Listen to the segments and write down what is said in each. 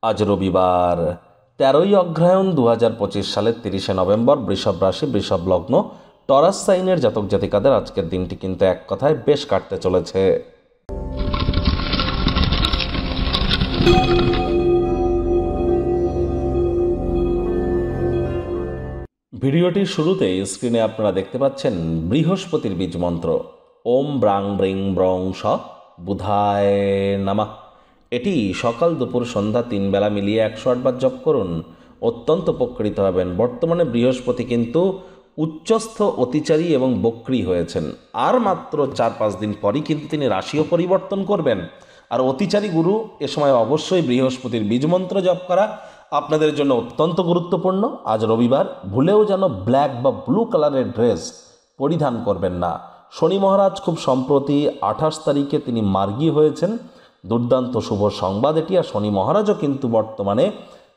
আজ রবিবার ১৩ই অগ্রহায়ণ ২০২৫ সালের ৩০শে নভেম্বর। বৃষভ রাশি, বৃষভ লগ্ন, টরাস সাইনের জাতক জাতিকাদের আজকের দিনটি কিন্তু এক কথায় বেশ কাটতে চলেছে। ভিডিওটির শুরুতে স্ক্রিনে আপনারা দেখতে পাচ্ছেন বৃহস্পতির বীজ মন্ত্র ওম ব্রাং ব্রিং ব্রং স বুধায় নামা। এটি সকাল দুপুর সন্ধ্যা ৩ বেলা মিলিয়ে ১০৮ বার জপ করুন, অত্যন্ত উপকৃত হবেন। বর্তমানে বৃহস্পতি কিন্তু উচ্চস্থ, অতিচারী এবং বক্রী হয়েছেন। আর মাত্র ৪-৫ দিন পরই কিন্তু তিনি রাশিও পরিবর্তন করবেন। আর অতিচারী গুরু এ সময় অবশ্যই বৃহস্পতির বীজমন্ত্র জপ করা আপনাদের জন্য অত্যন্ত গুরুত্বপূর্ণ। আজ রবিবার ভুলেও যেন ব্ল্যাক বা ব্লু কালারের ড্রেস পরিধান করবেন না। শনি মহারাজ খুব সম্প্রতি ২৮ তারিখে তিনি মার্গী হয়েছেন। দুর্দান্ত শুভ সংবাদ এটি। আর শনি মহারাজও কিন্তু বর্তমানে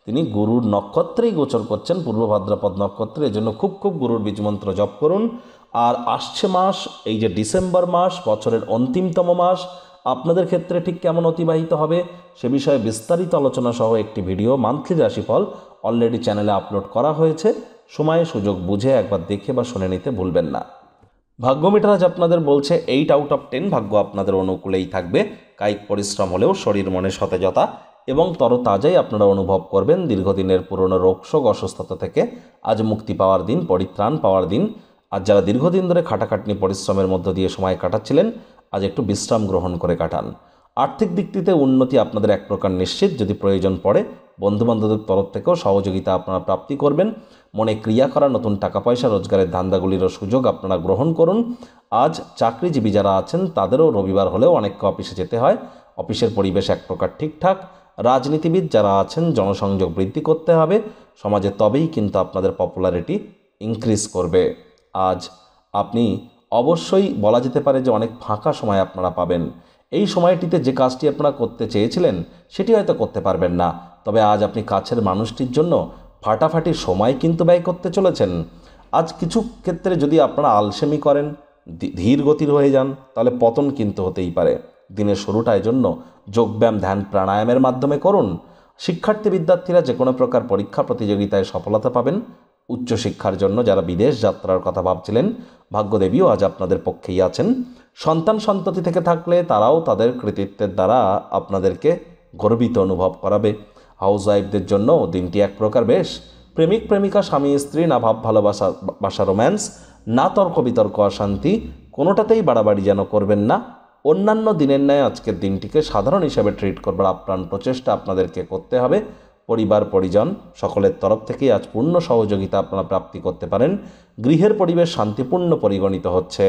তিনি গুরুর নক্ষত্রেই গোচর করছেন, পূর্ব ভাদ্রপদ নক্ষত্রে। এজন্য খুব গুরুর বীজমন্ত্র জপ করুন। আর আসছে মাস, এই যে ডিসেম্বর মাস, বছরের অন্তিমতম মাস, আপনাদের ক্ষেত্রে ঠিক কেমন অতিবাহিত হবে সে বিষয়ে বিস্তারিত আলোচনা সহ একটি ভিডিও মান্থলি রাশিফল অলরেডি চ্যানেলে আপলোড করা হয়েছে। সময়ে সুযোগ বুঝে একবার দেখে বা শুনে নিতে ভুলবেন না। ভাগ্য মিটার আজ আপনাদের বলছে 8 আউট অফ 10 ভাগ্য আপনাদের অনুকূলেই থাকবে। কায়িক পরিশ্রম হলেও শরীর মনে সতেজতা এবং তরতাজাই আপনারা অনুভব করবেন। দীর্ঘদিনের পুরনো রোগশোক, অসুস্থতা থেকে আজ মুক্তি পাওয়ার দিন, পরিত্রাণ পাওয়ার দিন। আজ যারা দীর্ঘদিন ধরে খাটাখাটনি পরিশ্রমের মধ্য দিয়ে সময় কাটাচ্ছিলেন, আজ একটু বিশ্রাম গ্রহণ করে কাটান। আর্থিক দিকটিতে উন্নতি আপনাদের এক প্রকার নিশ্চিত। যদি প্রয়োজন পড়ে বন্ধুবান্ধবদের তরফ থেকেও সহযোগিতা আপনারা প্রাপ্তি করবেন। মনে ক্রিয়া করা, নতুন টাকা পয়সা রোজগারের ধান্দাগুলিরও সুযোগ আপনারা গ্রহণ করুন। আজ চাকরিজীবী যারা আছেন তাদেরও রবিবার হলেও অনেককে অফিসে যেতে হয়। অফিসের পরিবেশ এক প্রকার ঠিকঠাক। রাজনীতিবিদ যারা আছেন জনসংযোগ বৃদ্ধি করতে হবে সমাজে, তবেই কিন্তু আপনাদের পপুলারিটি ইনক্রিজ করবে। আজ আপনি অবশ্যই বলা যেতে পারে যে অনেক ফাঁকা সময় আপনারা পাবেন। এই সময়টিতে যে কাজটি আপনারা করতে চেয়েছিলেন সেটি হয়তো করতে পারবেন না, তবে আজ আপনি কাছের মানুষটির জন্য ফাটাফাটি সময় কিন্তু ব্যয় করতে চলেছেন। আজ কিছু ক্ষেত্রে যদি আপনারা আলসেমি করেন, ধীর গতির হয়ে যান, তাহলে পতন কিন্তু হতেই পারে। দিনের শুরুটা এজন্য যোগব্যায়াম, ধ্যান, প্রাণায়ামের মাধ্যমে করুন। শিক্ষার্থী বিদ্যার্থীরা যে কোনো প্রকার পরীক্ষা প্রতিযোগিতায় সফলতা পাবেন। উচ্চশিক্ষার জন্য যারা বিদেশ যাত্রার কথা ভাবছিলেন, ভাগ্যদেবীও আজ আপনাদের পক্ষেই আছেন। সন্তান সন্ততি থেকে থাকলে তারাও তাদের কৃতিত্বের দ্বারা আপনাদেরকে গর্বিত অনুভব করাবে। হাউস ওয়াইফদের জন্য দিনটি এক প্রকার বেশ। প্রেমিক প্রেমিকা, স্বামী স্ত্রী, না ভাব ভালোবাসা রোম্যান্স, না তর্ক বিতর্ক অশান্তি, কোনোটাতেই বাড়াবাড়ি যেন করবেন না। অন্যান্য দিনের ন্যায় আজকের দিনটিকে সাধারণ হিসাবে ট্রিট করবার আপ্রাণ প্রচেষ্টা আপনাদেরকে করতে হবে। পরিবার পরিজন সকলের তরফ থেকেই আজ পূর্ণ সহযোগিতা আপনারা প্রাপ্তি করতে পারেন। গৃহের পরিবেশ শান্তিপূর্ণ পরিগণিত হচ্ছে।